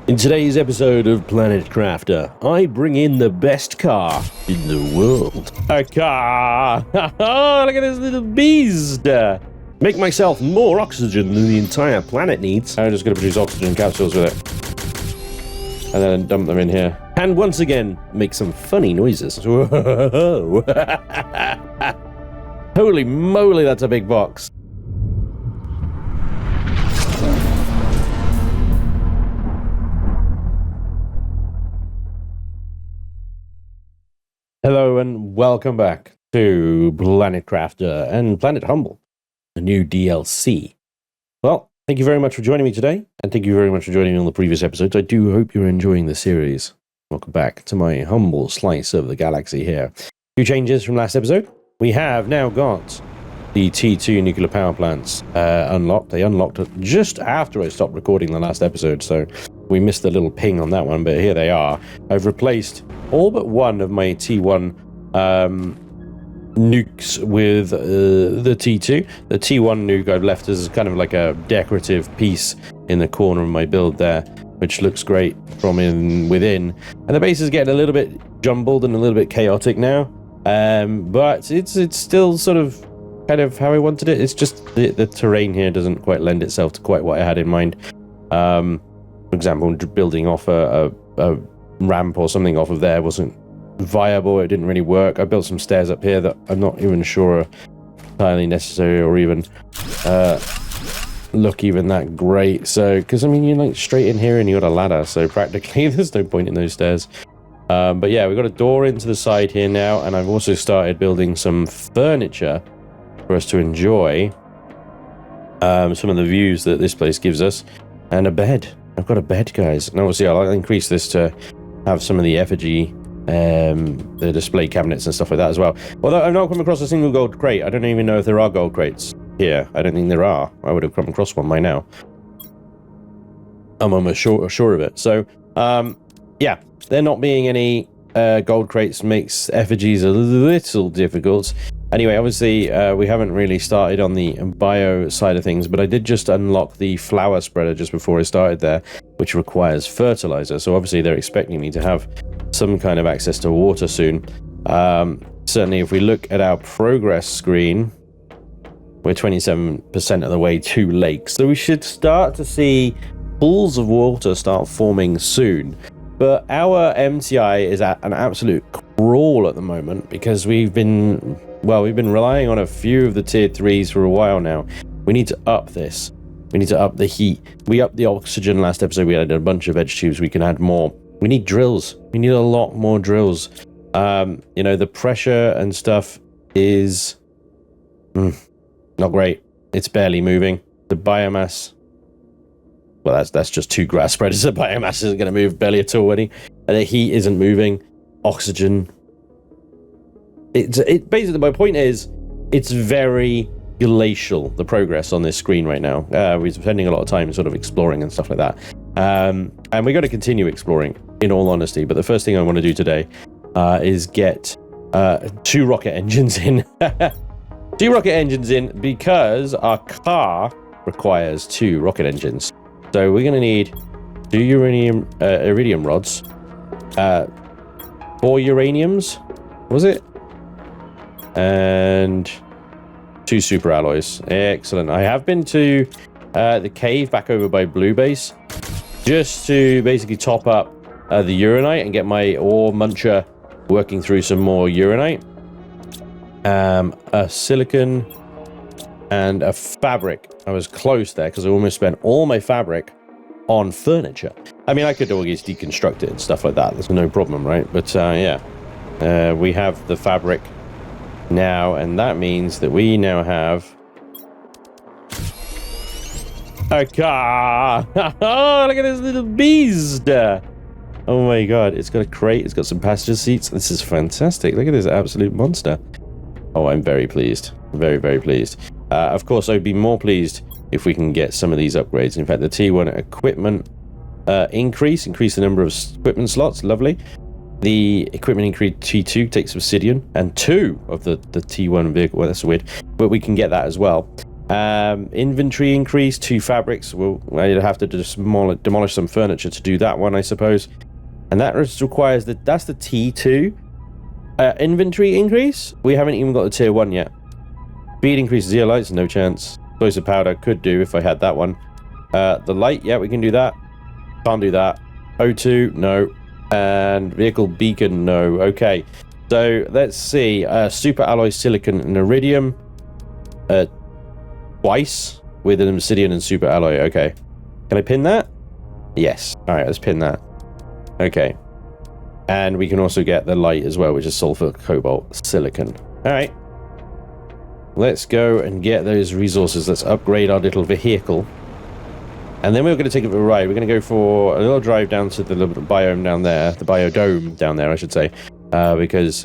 In today's episode of Planet Crafter, I bring in the best car in the world. A car! Oh, look at this little beast! Make myself more oxygen than the entire planet needs. I'm just going to produce oxygen capsules with it. And then dump them in here. And once again, make some funny noises. Whoa. Holy moly, that's a big box. Hello and welcome back to Planet Crafter and Planet Humble, a new DLC. Well, thank you very much for joining me today, and thank you very much for joining me on the previous episodes. I do hope you're enjoying the series. Welcome back to my humble slice of the galaxy here. A few changes from last episode. We have now got the T2 nuclear power plants unlocked. They unlocked just after I stopped recording the last episode, so we missed a little ping on that one, but here they are. I've replaced all but one of my T1 nukes with the T2. The T1 nuke I've left as kind of like a decorative piece in the corner of my build there, which looks great from within. And the base is getting a little bit jumbled and a little bit chaotic now, but it's still sort of kind of how I wanted it. It's just the terrain here doesn't quite lend itself to quite what I had in mind. For example, building off a ramp or something off of there wasn't viable. It didn't really work. I built some stairs up here that I'm not even sure are entirely necessary or even look even that great. So, because I mean, you're like straight in here and you got a ladder, so practically there's no point in those stairs. But yeah, we've got a door into the side here now, and I've also started building some furniture for us to enjoy some of the views that this place gives us, and a bed. I've got a bed, guys, and obviously I'll increase this to have some of the effigy, the display cabinets and stuff like that as well. Although I've not come across a single gold crate. I don't even know if there are gold crates here. I don't think there are. I would have come across one by now. I'm almost sure of it. So, yeah, there not being any gold crates makes effigies a little difficult. Anyway, obviously, we haven't really started on the bio side of things, but I did just unlock the flower spreader just before I started there, which requires fertilizer. So obviously, they're expecting me to have some kind of access to water soon. Certainly, if we look at our progress screen, we're 27% of the way to lakes. So we should start to see pools of water start forming soon. But our MTI is at an absolute crawl at the moment because we've been relying on a few of the tier 3s for a while now. We need to up this. We need to up the heat. We upped the oxygen last episode. We added a bunch of edge tubes. We can add more. We need drills. We need a lot more drills. You know, the pressure and stuff is not great. It's barely moving. The biomass, well, that's just two grass spreaders. The biomass isn't going to move barely at all. And the heat isn't moving. Oxygen. It basically, my point is, it's very glacial, the progress on this screen right now. We're spending a lot of time sort of exploring and stuff like that. And we're going to continue exploring, in all honesty. But the first thing I want to do today is get 2 rocket engines in. 2 rocket engines in because our car requires 2 rocket engines. So we're going to need 2 iridium rods, 4 uraniums, was it? And 2 super alloys. Excellent. I have been to the cave back over by Blue Base just to basically top up the uranite and get my ore muncher working through some more uranite, a silicon, and a fabric. I was close there because I almost spent all my fabric on furniture. I mean, I could always deconstruct it and stuff like that. There's no problem, right? But yeah, we have the fabric now, and that means that we now have a car. Oh, look at this little beast. Oh my god, it's got a crate, it's got some passenger seats. This is fantastic. Look at this absolute monster. Oh, I'm very pleased. Very, very pleased. Of course, I'd be more pleased if we can get some of these upgrades. In fact, the T1 equipment increase the number of equipment slots. Lovely. The equipment increase T2 takes obsidian, and 2 of the T1 vehicle. Well, that's weird, but we can get that as well. Inventory increase, 2 fabrics. I'd have to demolish some furniture to do that one, I suppose. And that requires that's the T2. Inventory increase, we haven't even got the tier 1 yet. Speed increase, zeolites, no chance. Explosive powder, could do if I had that one. The light, yeah, we can do that. Can't do that. O2, no. And vehicle beacon, no. Okay, so let's see. Super alloy silicon and iridium. Twice with an obsidian and super alloy. Okay, can I pin that? Yes. All right, let's pin that. Okay, and we can also get the light as well, which is sulfur, cobalt, silicon. All right, let's go and get those resources. Let's upgrade our little vehicle, and then we're going to take it for a ride. We're going to go for a little drive down to the biome down there, the biodome down there, I should say, because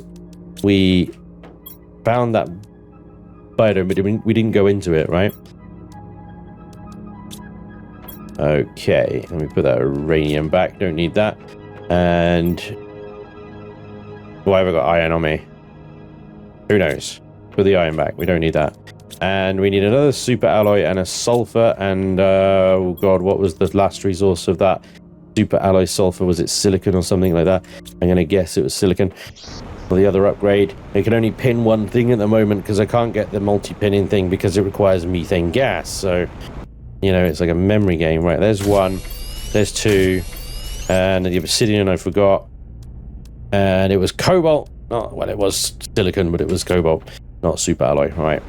we found that biodome, but we didn't go into it, right? Okay, let me put that uranium back. Don't need that. And why have I got iron on me? Who knows? Put the iron back. We don't need that. And we need another super alloy and a sulfur. And oh god, what was the last resource of that super alloy sulfur? Was it silicon or something like that? I'm gonna guess it was silicon. For the other upgrade, I can only pin one thing at the moment because I can't get the multi-pinning thing because it requires methane gas. So, you know, it's like a memory game. Right, there's 1, there's 2, and the obsidian I forgot, and it was cobalt. Not, well, it was silicon, but it was cobalt, not super alloy. All right.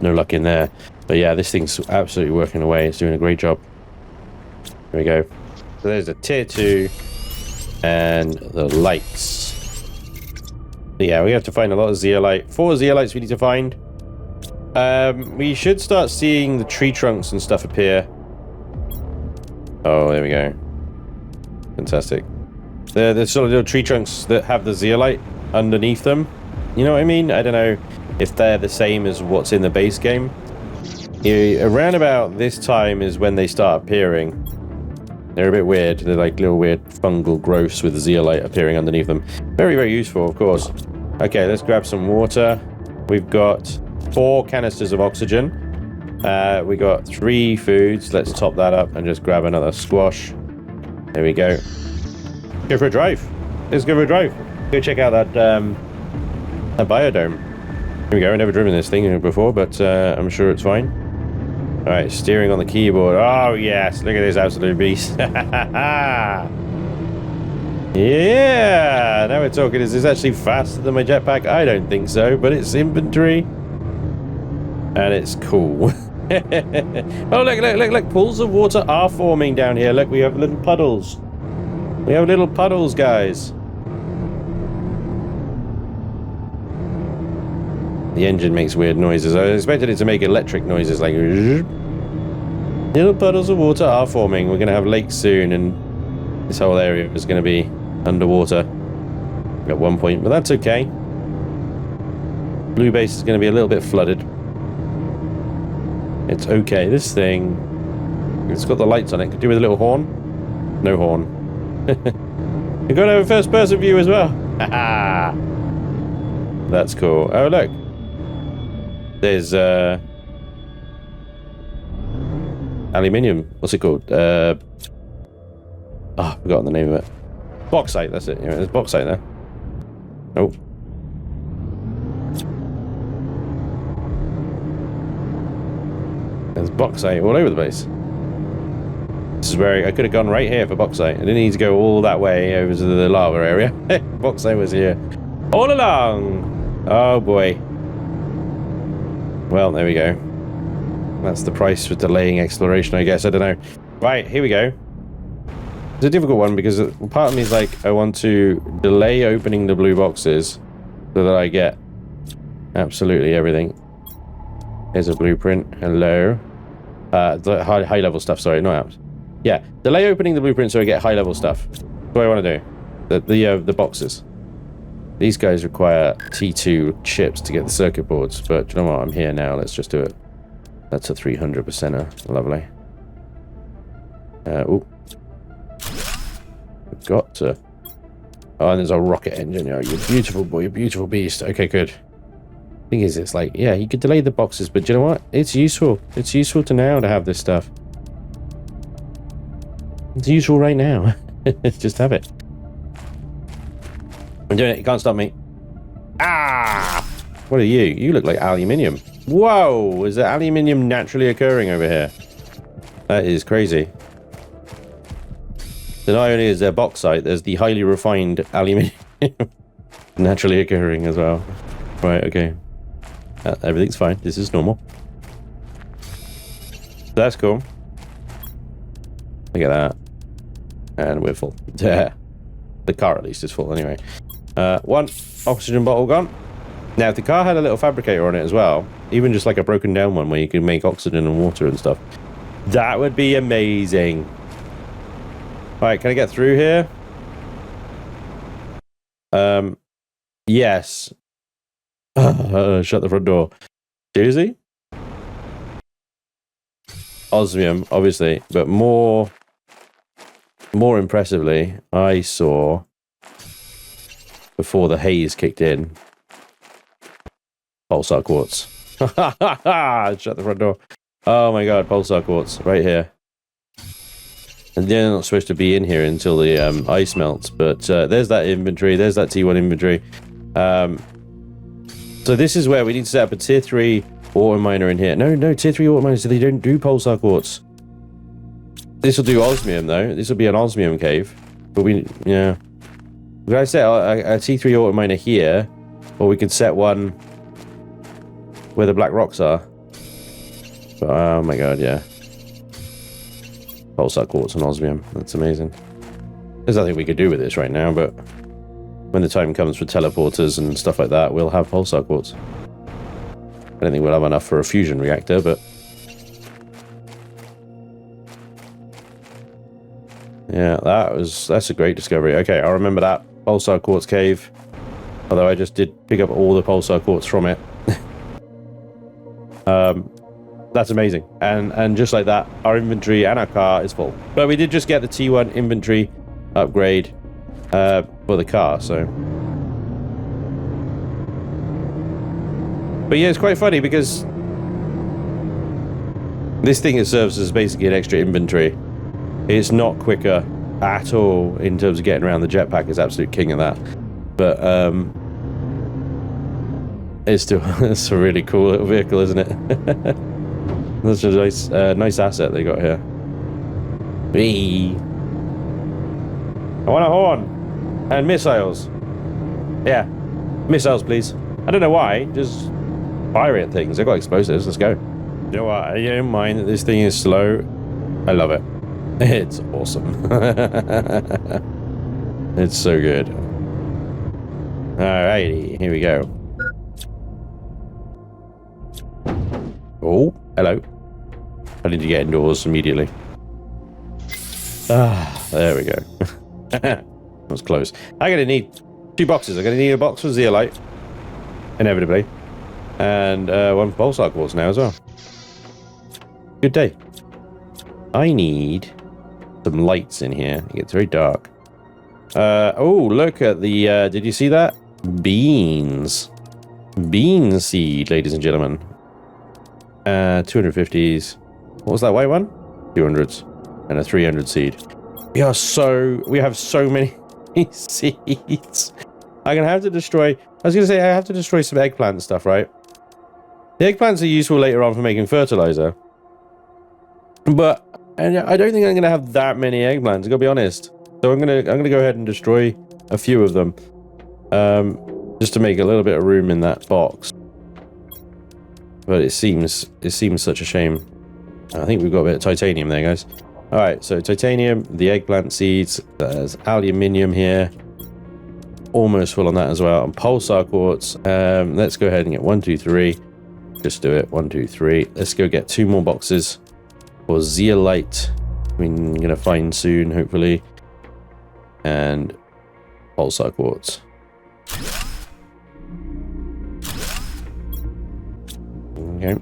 No luck in there. But yeah, this thing's absolutely working away. It's doing a great job. There we go. So there's a tier 2 and the lights. But yeah, we have to find a lot of zeolite. 4 zeolites we need to find. We should start seeing the tree trunks and stuff appear. Oh, there we go. Fantastic. The sort of little tree trunks that have the zeolite underneath them. You know what I mean? I don't know if they're the same as what's in the base game. Around about this time is when they start appearing. They're a bit weird. They're like little weird fungal growths with zeolite appearing underneath them. Very, very useful, of course. Okay, let's grab some water. We've got 4 canisters of oxygen. We got 3 foods. Let's top that up and just grab another squash. There we go. Go for a drive. Let's go for a drive. Go check out that biodome. Here we go. I've never driven this thing before, but I'm sure it's fine. Alright, steering on the keyboard. Oh, yes. Look at this absolute beast. Yeah! Now we're talking. Is this actually faster than my jetpack? I don't think so, but it's infantry. And it's cool. Oh, look. Pools of water are forming down here. Look, we have little puddles. We have little puddles, guys. The engine makes weird noises. I expected it to make electric noises like... Little puddles of water are forming. We're going to have lakes soon, and this whole area is going to be underwater at one point, but that's okay. Blue base is going to be a little bit flooded. It's okay. This thing... It's got the lights on it. Could do with a little horn. No horn. We're going to have a first-person view as well. Haha! That's cool. Oh, look. There's aluminium. What's it called? I've forgotten the name of it. Bauxite, that's it. Yeah, there's bauxite there. Oh. There's bauxite all over the place. This is where I could have gone right here for bauxite. I didn't need to go all that way over to the lava area. Bauxite was here. All along! Oh boy. Well, there we go. That's the price for delaying exploration, I guess. I don't know. Right, here we go. It's a difficult one because part of me is like, I want to delay opening the blue boxes so that I get absolutely everything. Here's a blueprint. Hello. The high level stuff, sorry, not apps. Yeah, delay opening the blueprint so I get high level stuff. That's what I want to do. The boxes. These guys require T2 chips to get the circuit boards, but you know what? I'm here now. Let's just do it. That's a 300%er. Lovely. Ooh. Got to... Oh, and there's a rocket engine. Oh, you beautiful boy, you beautiful beast. Okay, good. Thing is, it's like, yeah, you could delay the boxes, but you know what? It's useful. It's useful to now to have this stuff. It's useful right now. Just have it. I'm doing it. You can't stop me. Ah! What are you? You look like aluminium. Whoa! Is there aluminium naturally occurring over here? That is crazy. So not only is there bauxite, there's the highly refined aluminium naturally occurring as well. Right, okay. Everything's fine. This is normal. That's cool. Look at that. And we're full. Yeah. The car at least is full anyway. One oxygen bottle gone. Now, if the car had a little fabricator on it as well, even just like a broken down one where you can make oxygen and water and stuff, that would be amazing. Alright, can I get through here? Yes. Shut the front door. Seriously? Osmium, obviously, but more impressively, I saw before the haze kicked in. Pulsar quartz. Shut the front door. Oh my god, pulsar quartz right here. And they're not supposed to be in here until the ice melts, but there's that inventory, there's that T1 inventory. So this is where we need to set up a tier 3 auto miner in here. No, tier 3 auto miners, so they don't do pulsar quartz. This will do osmium though. This will be an osmium cave. But yeah. We could set a T3 auto miner here, or we could set one where the black rocks are. But, oh my god, yeah. Pulsar quartz and osmium. That's amazing. There's nothing we could do with this right now, but when the time comes for teleporters and stuff like that, we'll have pulsar quartz. I don't think we'll have enough for a fusion reactor, but yeah, that's a great discovery. Okay, I remember that pulsar quartz cave. Although I just did pick up all the pulsar quartz from it. That's amazing. And just like that, our inventory and our car is full. But we did just get the T1 inventory upgrade for the car, so. But yeah, it's quite funny because this thing serves as basically an extra inventory. It's not quicker at all in terms of getting around. The jetpack is absolute king of that. But it's still it's a really cool little vehicle, isn't it? That's a nice asset they got here. Whee! I want a horn and missiles. Yeah, missiles, please. I don't know why. Just fire at things. They've got explosives. Let's go. You know what? I don't mind that this thing is slow. I love it. It's awesome. It's so good. Alrighty, here we go. Oh, hello. I need to get indoors immediately. Ah, there we go. That was close. I'm going to need 2 boxes. I'm going to need a box for zeolite, inevitably, and one for pulsar quartz now as well. Good day. I need some lights in here. It gets very dark. Oh, look at the, did you see that? Beans. Bean seed, ladies and gentlemen. 250s. What was that white one? 200s. And a 300 seed. We have so many seeds. I'm going to have to destroy, I was going to say, I have to destroy some eggplant stuff, right? The eggplants are useful later on for making fertilizer. But I don't think I'm going to have that many eggplants, I'll be honest. So I'm going to go ahead and destroy a few of them. Just to make a little bit of room in that box. But it seems such a shame. I think we've got a bit of titanium there, guys. Alright, so titanium, the eggplant seeds, there's aluminium here. Almost full on that as well. And pulsar quartz. Let's go ahead and get 1, 2, 3. Just do it. 1, 2, 3. Let's go get 2 more boxes for zeolite. We're going to find soon, hopefully. And pulsar quartz. Okay.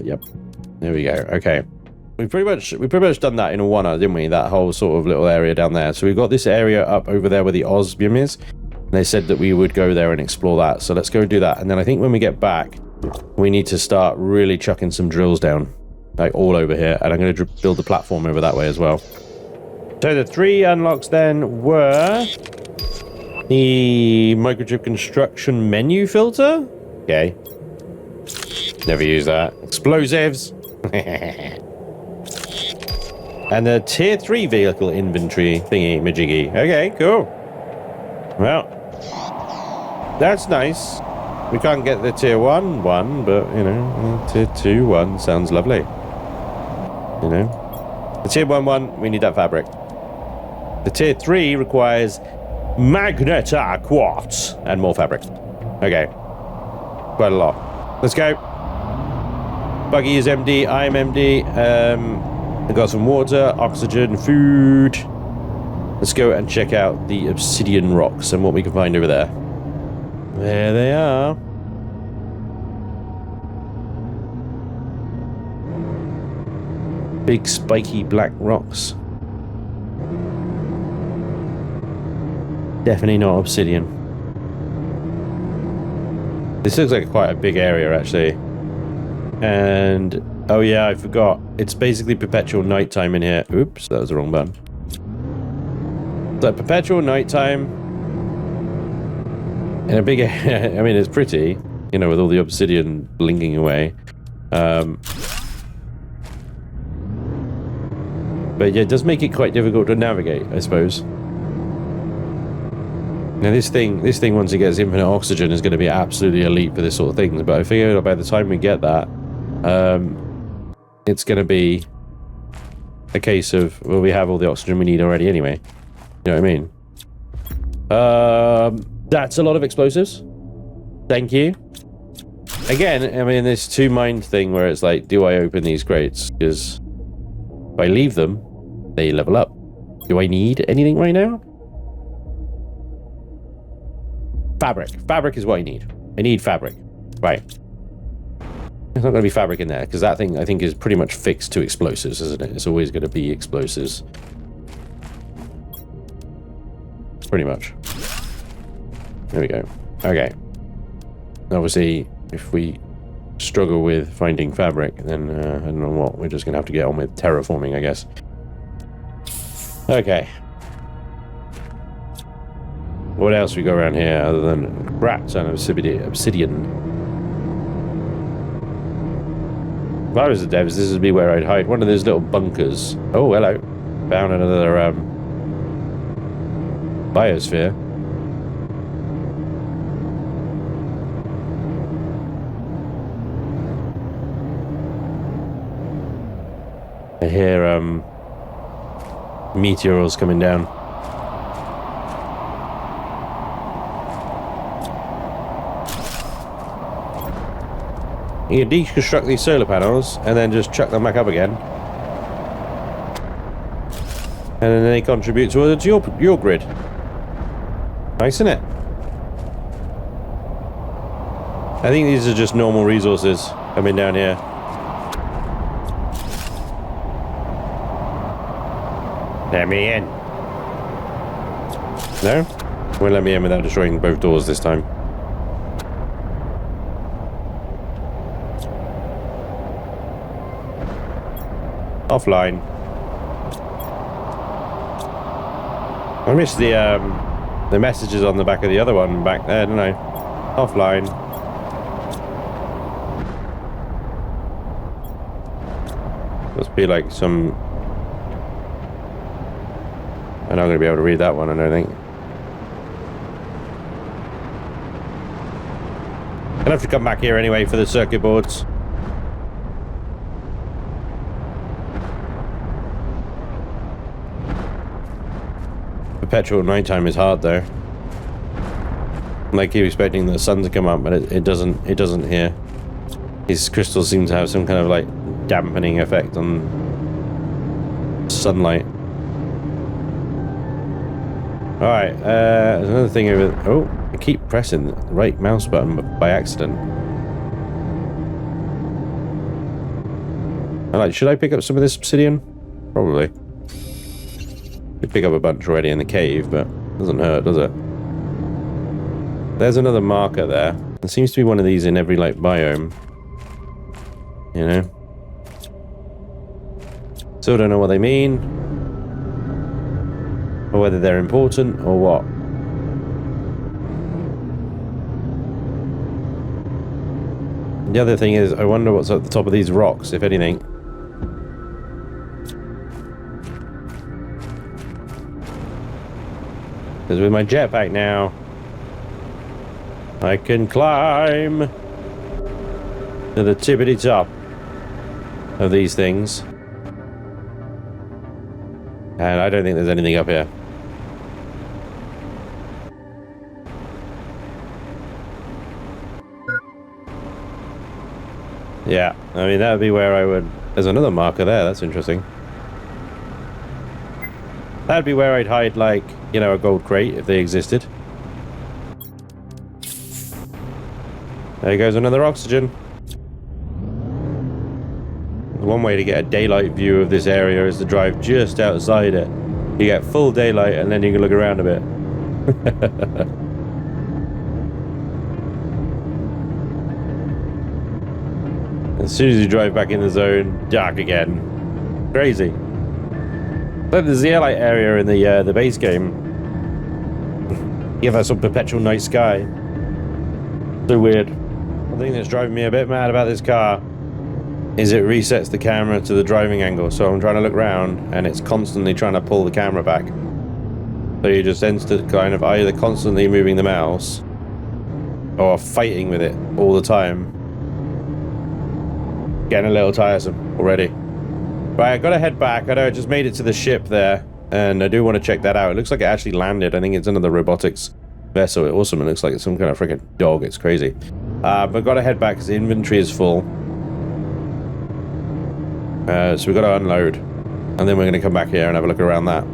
Yep. There we go. Okay. we pretty much done that in a one, didn't we? That whole sort of little area down there. So we've got this area up over there where the osmium is. And they said that we would go there and explore that. So let's go do that. And then I think when we get back, we need to start really chucking some drills down, like all over here. And I'm going to build the platform over that way as well. So the 3 unlocks then were the microchip construction menu filter. Okay. Never use that. Explosives. And the tier 3 vehicle inventory thingy majiggy. Okay, cool. Well, that's nice. We can't get the tier 1 one, but you know, tier 2 one sounds lovely. You know, the tier 1 we need that fabric. The tier 3 requires magnetar quartz and more fabric. Okay, quite a lot. Let's go. Buggy is MD. I'm MD. I got some water, oxygen, food. Let's go and check out the obsidian rocks and what we can find over there. There they are. Big spiky black rocks. Definitely not obsidian. This looks like quite a big area actually. And oh yeah, I forgot. It's basically perpetual nighttime in here. Oops, that was the wrong button. So perpetual nighttime in a big area. I mean, it's pretty, you know, with all the obsidian blinking away. But yeah, it does make it quite difficult to navigate, I suppose. Now this thing once it gets infinite oxygen is going to be absolutely elite for this sort of thing. But I figure by the time we get that, it's going to be a case of, well, we have all the oxygen we need already anyway. You know what I mean? That's a lot of explosives. Thank you. Again, I mean, this 2 mind thing where it's like, do I open these crates? Because if I leave them, they level up. Do I need anything right now? Fabric. Fabric is what I need. I need fabric. Right. There's not going to be fabric in there, because that thing, I think, is pretty much fixed to explosives, isn't it? It's always going to be explosives. Pretty much. There we go. Okay. Obviously, if we struggle with finding fabric, then I don't know what. We're just going to have to get on with terraforming, I guess. Okay. What else we got around here other than rats and obsidian? If I was the devs, this would be where I'd hide. One of those little bunkers. Oh, hello. Found another biosphere. I hear meteors coming down. You can deconstruct these solar panels and then just chuck them back up again. And then they contribute towards your grid. Nice, isn't it? I think these are just normal resources coming down here. Let me in. No? Won't let me in without destroying both doors this time. Offline. I missed the messages on the back of the other one back there, didn't I? Offline. Must be like some... I'm not going to be able to read that one, I don't think. I'll have to come back here anyway for the circuit boards. Perpetual nighttime is hard though. I keep expecting the sun to come up, but it doesn't here. These crystals seem to have some kind of like dampening effect on sunlight. Alright, there's another thing over there. Oh, I keep pressing the right mouse button by accident. Should I pick up some of this obsidian? Probably. Could pick up a bunch already in the cave, but doesn't hurt, does it? There's another marker there. There seems to be one of these in every, like, biome. You know? Still don't know what they mean. Or whether they're important, or what. The other thing is, I wonder what's at the top of these rocks, if anything. Because with my jetpack now, I can climb to the tippity top of these things. And I don't think there's anything up here. Yeah, I mean, that would be where I would... There's another marker there, that's interesting. That'd be where I'd hide, like, you know, a gold crate if they existed. There goes another oxygen. One way to get a daylight view of this area is to drive just outside it. You get full daylight and then you can look around a bit. As soon as you drive back in the zone, dark again. Crazy. But the zeolite area in the base game give us some perpetual night sky. So weird. The thing that's driving me a bit mad about this car is it resets the camera to the driving angle. So I'm trying to look around and it's constantly trying to pull the camera back. So you just end to kind of either constantly moving the mouse or fighting with it all the time. Getting a little tiresome already. Right, I gotta head back. I know I just made it to the ship there, and I do want to check that out. It looks like it actually landed. I think it's another robotics vessel. It also looks like it's some kind of freaking dog. It's crazy. But gotta head back because the inventory is full. So we gotta unload, and then we're gonna come back here and have a look around that.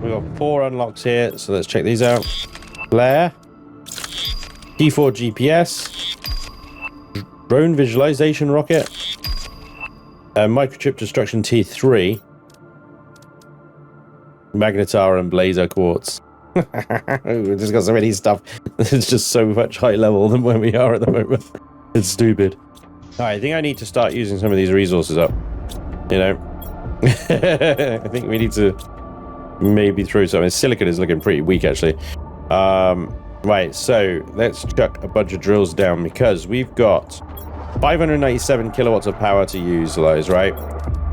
We've got 4 unlocks here, so let's check these out. Flare, T4 GPS, drone visualization rocket. Microchip destruction T3, magnetar and blazer quartz. We've just got so many stuff. It's just so much high level than where we are at the moment. It's stupid. Alright, I think I need to start using some of these resources up. You know? I think we need to maybe throw something. Silicon is looking pretty weak, actually. Right, so let's chuck a bunch of drills down because we've got 597 kilowatts of power to utilize, right?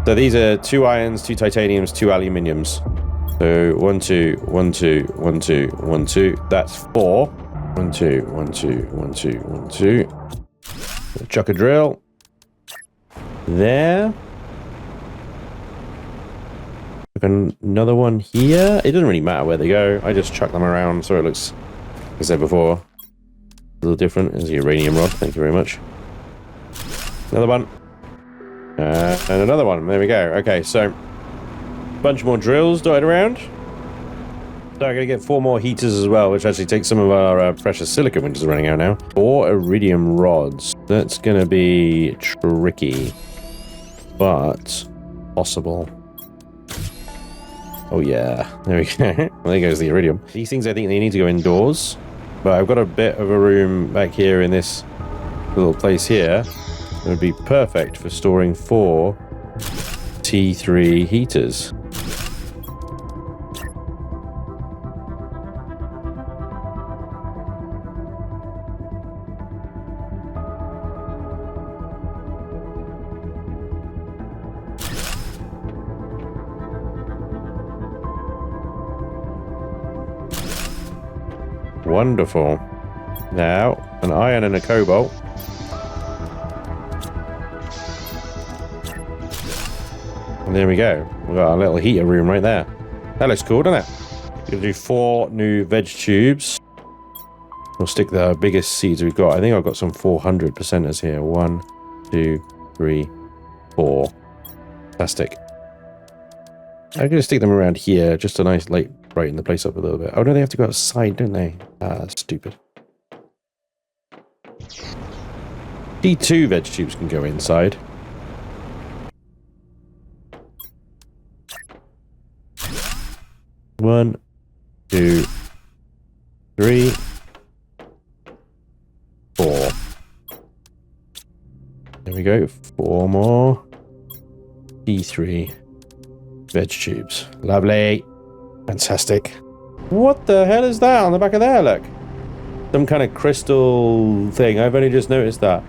So these are 2 irons, 2 titaniums, 2 aluminiums. So 1, 2, 1, 2, 1, 2, 1, 2. That's 4. 1, 2, 1, 2, 1, 2, 1, 2. Chuck a drill. There. Chuck another one here. It doesn't really matter where they go. I just chuck them around so it looks, like I said before, a little different. There's the uranium rod. Thank you very much. Another one. And another one. There we go. Okay, so a bunch more drills dotted around. So I'm going to get 4 more heaters as well, which actually takes some of our precious silicon, which is running out now. 4 iridium rods. That's going to be tricky, but possible. Oh yeah, there we go. There goes the iridium. These things, I think they need to go indoors, but I've got a bit of a room back here in this little place here. It would be perfect for storing 4 T3 heaters. Wonderful. Now, an iron and a cobalt. And there we go. We've got our little heater room right there. That looks cool, doesn't it? We're going to do 4 new veg tubes. We'll stick the biggest seeds we've got. I think I've got some 400%ers here. 1, 2, 3, 4. Fantastic. I'm going to stick them around here. Just a nice, like, brighten the place up a little bit. Oh, no, they have to go outside, don't they? Ah, stupid. D2 veg tubes can go inside. 1, 2, 3, 4. There we go. 4 more. P3 veg tubes. Lovely. Fantastic. What the hell is that on the back of there? Look. Some kind of crystal thing. I've only just noticed that.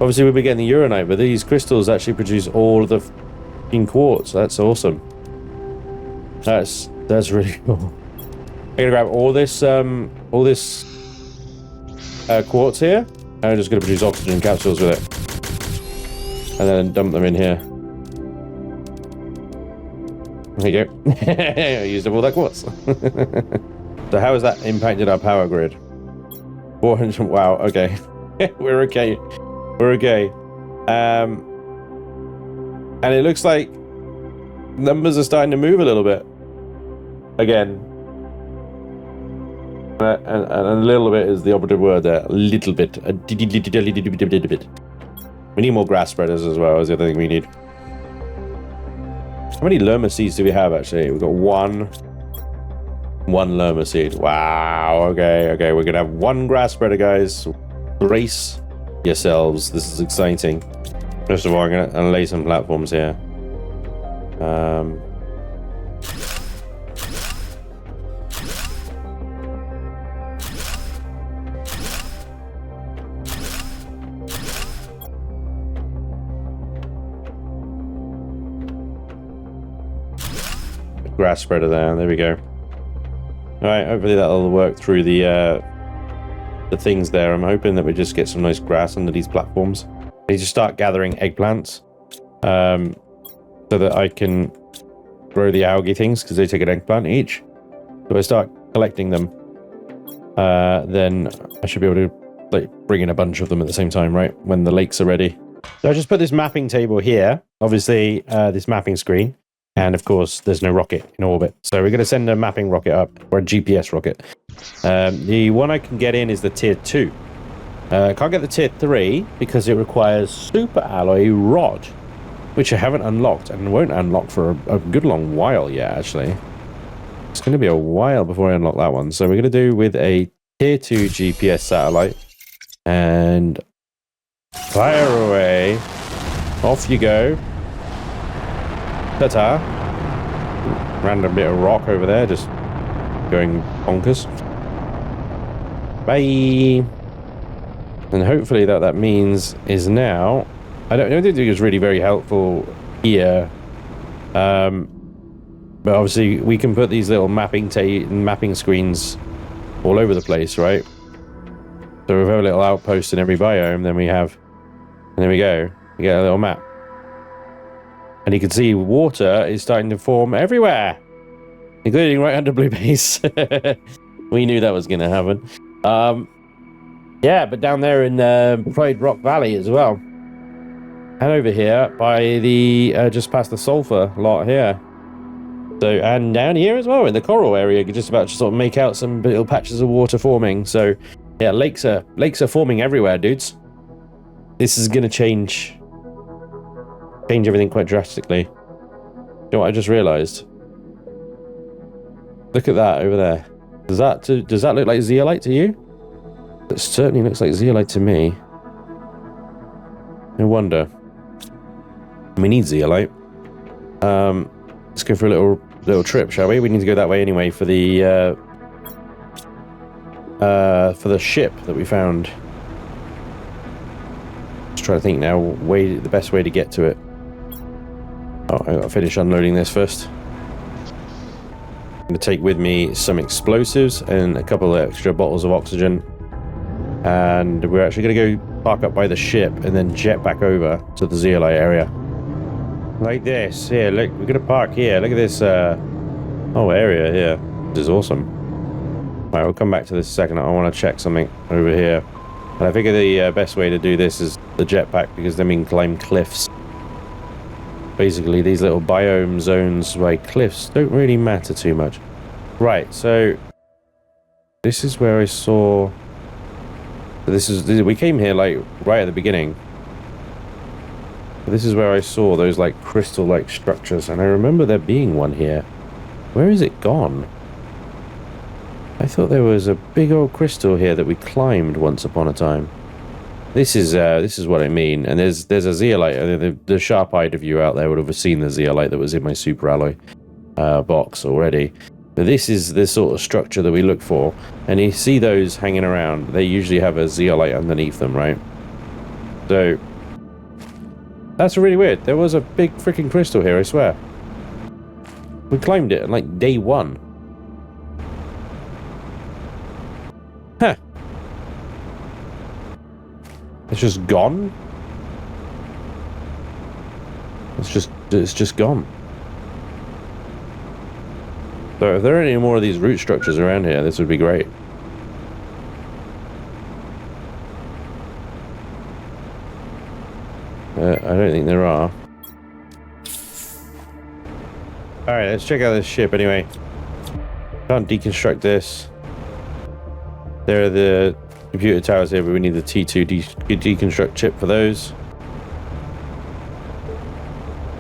Obviously, we'll be getting the uranite, but these crystals actually produce all of the f***ing quartz. That's awesome. That's really cool. I'm gonna grab all this quartz here, and I'm just gonna produce oxygen capsules with it, and then dump them in here. There you go. I used up all that quartz. So how has that impacted our power grid? 400. Wow. Okay. We're okay. We're okay. And it looks like numbers are starting to move a little bit again. And a little bit is the operative word there. A little bit. A little bit. We need more grass spreaders as well, is the other thing we need. How many lerma seeds do we have, actually? We've got one lerma seed. Wow. Okay. We're going to have one grass spreader, guys. Brace yourselves. This is exciting. First of all, I'm going to lay some platforms here. Grass spreader there we go. All right, hopefully that'll work through the things there. I'm hoping that we just get some nice grass under these platforms. I need to start gathering eggplants so that I can grow the algae things, because they take an eggplant each. So if I start collecting them, then I should be able to bring in a bunch of them at the same time, right, when the lakes are ready. So I just put this mapping table here, obviously this mapping screen. And of course, there's no rocket in orbit. So we're going to send a mapping rocket up, or a GPS rocket. The one I can get in is the tier 2. I can't get the tier 3 because it requires super alloy rod, which I haven't unlocked and won't unlock for a good long while yet, actually. It's going to be a while before I unlock that one. So we're going to do with a tier 2 GPS satellite. And fire away. Off you go. Ta-ta. Random bit of rock over there, just going bonkers. Bye. And hopefully that means is now. I don't think it was really very helpful here. But obviously we can put these little mapping screens all over the place, right? So we have a little outpost in every biome, then we have, and there we go. We get a little map. And you can see water is starting to form everywhere, including right under Blue Base. We knew that was going to happen. Yeah, but down there in Pride Rock Valley as well. And over here by the, just past the sulfur lot here. So, and down here as well in the coral area, you're just about to sort of make out some little patches of water forming. So, yeah, lakes are forming everywhere, dudes. This is going to change everything quite drastically. You know what I just realized? Look at that over there. Does that look like zeolite to you? It certainly looks like zeolite to me. No wonder. We need zeolite. Let's go for a little trip, shall we? We need to go that way anyway for the ship that we found. Just trying to think now the best way to get to it. Oh, I gotta finish unloading this first. I'm gonna take with me some explosives and a couple of extra bottles of oxygen. And we're actually gonna go park up by the ship and then jet back over to the zeolite area. Like this. Here, look, we're gonna park here. Look at this whole area here. This is awesome. Alright, we'll come back to this in a second. I want to check something over here. And I figure the best way to do this is the jetpack, because then we can climb cliffs. Basically, these little biome zones by cliffs don't really matter too much. Right, so this is where I saw. We came here like right at the beginning. This is where I saw those like crystal-like structures, and I remember there being one here. Where is it gone? I thought there was a big old crystal here that we climbed once upon a time. This is what I mean. And there's a zeolite. The sharp-eyed of you out there would have seen the zeolite that was in my super alloy box already. But this is the sort of structure that we look for. And you see those hanging around. They usually have a zeolite underneath them, right? So that's really weird. There was a big freaking crystal here, I swear. We climbed it on like day 1. Huh. It's just gone? It's just gone. So if there are any more of these root structures around here, this would be great. I don't think there are. Alright, let's check out this ship anyway. Can't deconstruct this. There are the computer towers here, but we need the T2 deconstruct chip for those.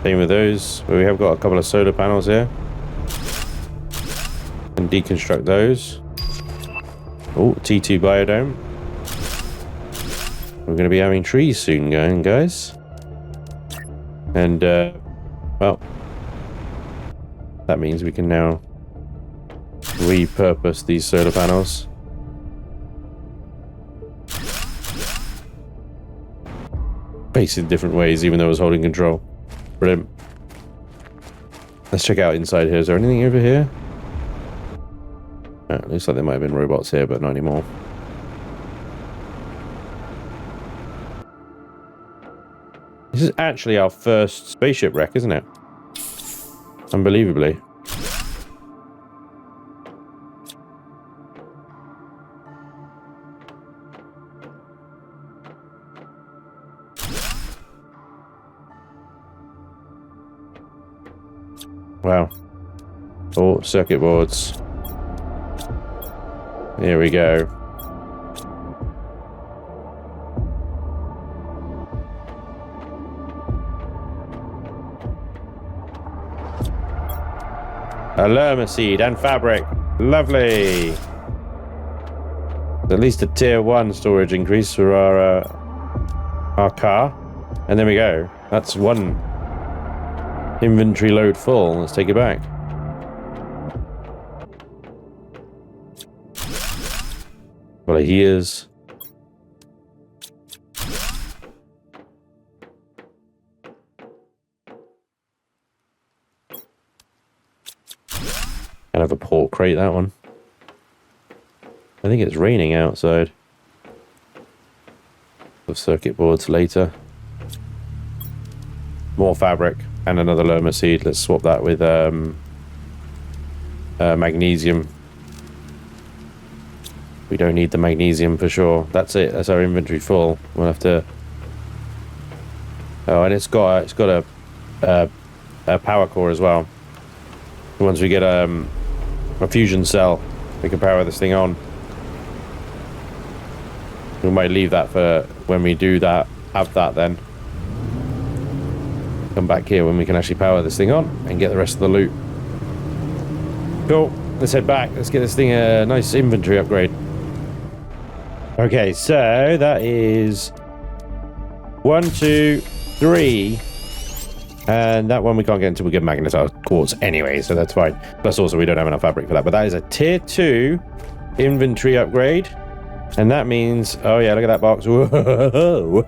Same with those. But we have got a couple of solar panels here. And deconstruct those. Oh, T2 biodome. We're going to be having trees soon going, guys. And, well, that means we can now repurpose these solar panels. Basically different ways, even though I was holding control. Brilliant. Let's check out inside here. Is there anything over here? Oh, looks like there might have been robots here, but not anymore. This is actually our first spaceship wreck, isn't it? Unbelievably. Wow. Oh, circuit boards. Here we go. A lerma seed and fabric. Lovely. At least a tier 1 storage increase for our car. And there we go. That's one inventory load full. Let's take it back. Well, he is. Kind of a port crate, that one. I think it's raining outside. Of circuit boards later. More fabric and another lerma seed. Let's swap that with magnesium. We don't need the magnesium for sure. That's it. That's our inventory full. We'll have to. Oh, and it's got a power core as well. Once we get a fusion cell, we can power this thing on. We might leave that for when we do that. Have that then. Come back here when we can actually power this thing on and get the rest of the loot. Cool. Let's head back. Let's get this thing a nice inventory upgrade. Okay, so that is 1, 2, 3. And that one we can't get until we get magnetized quartz anyway, so that's fine. Plus also we don't have enough fabric for that. But that is a tier 2 inventory upgrade. And that means, oh yeah, look at that box. Whoa.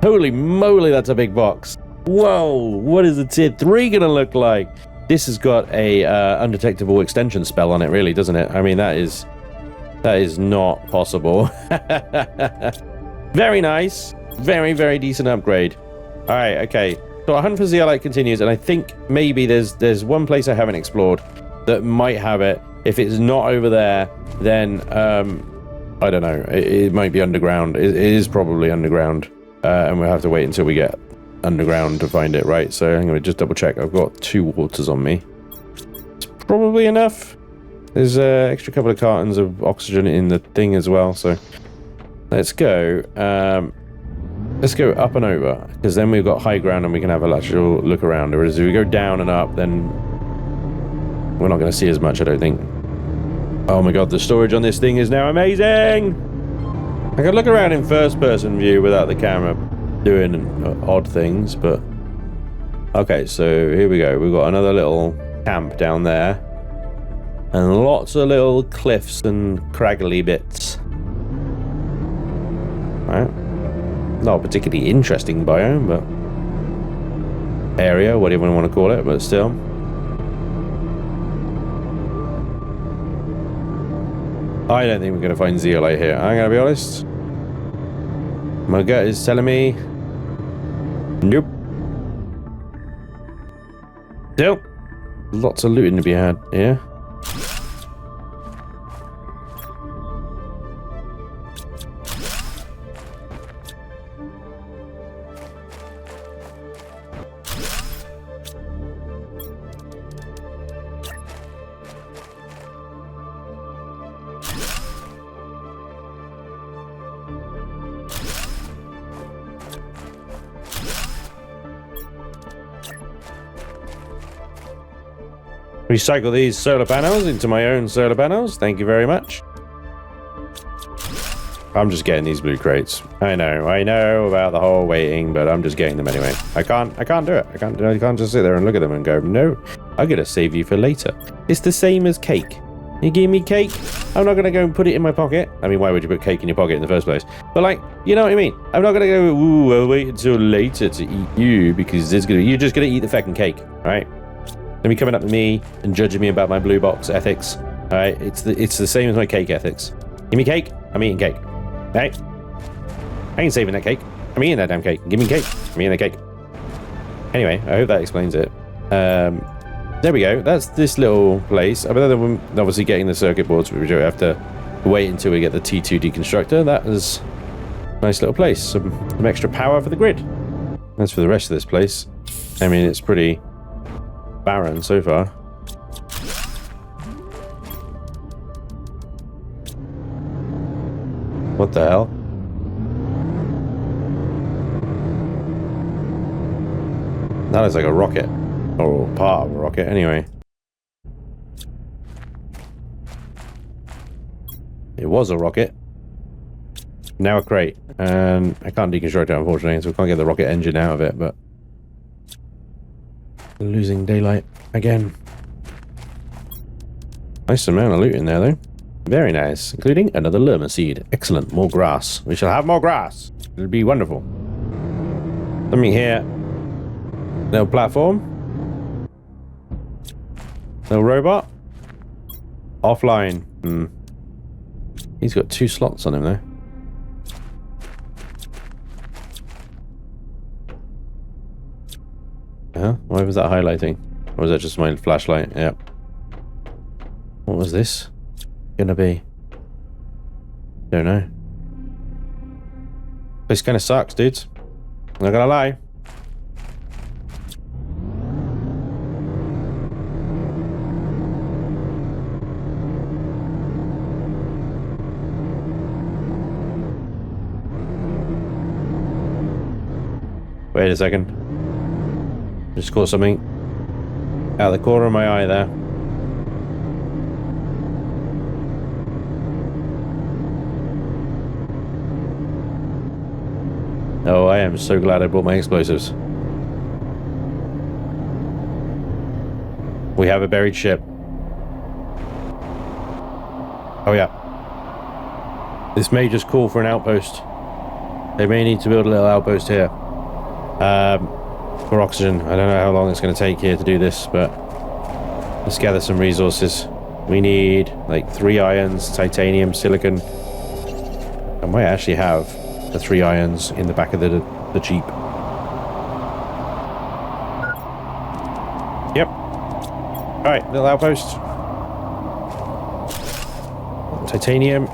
Holy moly, that's a big box. Whoa, what is the tier 3 gonna look like? This has got a undetectable extension spell on it, really, doesn't it? I mean, that is not possible. Very nice. Very, very decent upgrade. All right, okay. So our hunt for zeolite continues, and I think maybe there's one place I haven't explored that might have it. If it's not over there, then I don't know. It might be underground. It is probably underground, and we'll have to wait until we get underground to find it, right? So I'm going to just double check. I've got 2 waters on me. It's probably enough. There's an extra couple of cartons of oxygen in the thing as well. So let's go. Let's go up and over, because then we've got high ground and we can have a lateral look around. Whereas if we go down and up, then we're not going to see as much, I don't think. Oh my god, the storage on this thing is now amazing! I can look around in first-person view without the camera doing odd things, but... Okay, so here we go. We've got another little camp down there. And lots of little cliffs and craggly bits. Right. Not a particularly interesting biome, but... area, whatever you want to call it, but still. I don't think we're going to find zeolite here. I'm going to be honest. My gut is telling me... nope. Still, lots of looting to be had here. Recycle these solar panels into my own solar panels. Thank you very much. I'm just getting these blue crates. I know about the whole waiting, but I'm just getting them anyway. I can't do it. I can't just sit there and look at them and go, no, I'm gonna save you for later. It's the same as cake. You give me cake, I'm not gonna go and put it in my pocket. I mean, why would you put cake in your pocket in the first place? But like, you know what I mean? I'm not gonna go, ooh, I'll wait until later to eat you because you're just gonna eat the fucking cake, right? Don't be coming up to me and judging me about my blue box ethics. All right, it's the same as my cake ethics. Give me cake, I'm eating cake. All right, I ain't saving that cake. I'm eating that damn cake. Give me cake, I'm eating the cake. Anyway, I hope that explains it. There we go. That's this little place. Other than obviously getting the circuit boards, we don't have to wait until we get the T2 deconstructor. That is a nice little place. Some extra power for the grid. As for the rest of this place, I mean, it's pretty barren so far. What the hell? That looks like a rocket. Or part of a rocket, anyway. It was a rocket. Now a crate. And I can't deconstruct it, unfortunately, so we can't get the rocket engine out of it, but... losing daylight again. Nice amount of loot in there, though. Very nice. Including another lerma seed. Excellent. More grass. We shall have more grass. It'll be wonderful. Something here. Little platform. Little robot. Offline. He's got 2 slots on him, though. Why was that highlighting? Or was that just my flashlight? Yep. What was this gonna be? Don't know. This kind of sucks, dudes. I'm not gonna lie. Wait a second. Just caught something out of the corner of my eye there. Oh, I am so glad I brought my explosives. We have a buried ship. Oh yeah. This may just call for an outpost. They may need to build a little outpost here. For oxygen. I don't know how long it's going to take here to do this, but let's gather some resources. We need like 3 irons, titanium, silicon. I might actually have the 3 irons in the back of the Jeep. Yep. Alright, little outpost. Titanium.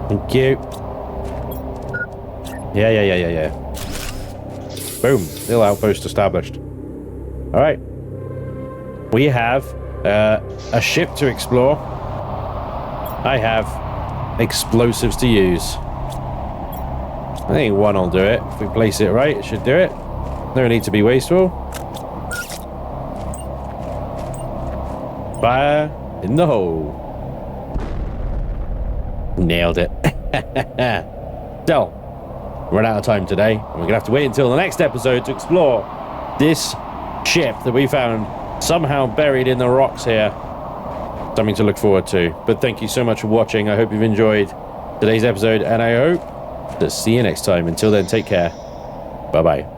Thank you. Yeah. Boom. Little outpost established. Alright. We have a ship to explore. I have explosives to use. I think 1 will do it. If we place it right, it should do it. No need to be wasteful. Fire in the hole. Nailed it. So, we're out of time today, and we're gonna have to wait until the next episode to explore this ship that we found somehow buried in the rocks here. Something to look forward to. But thank you so much for watching. I hope you've enjoyed today's episode, and I hope to see you next time. Until then, take care. Bye bye.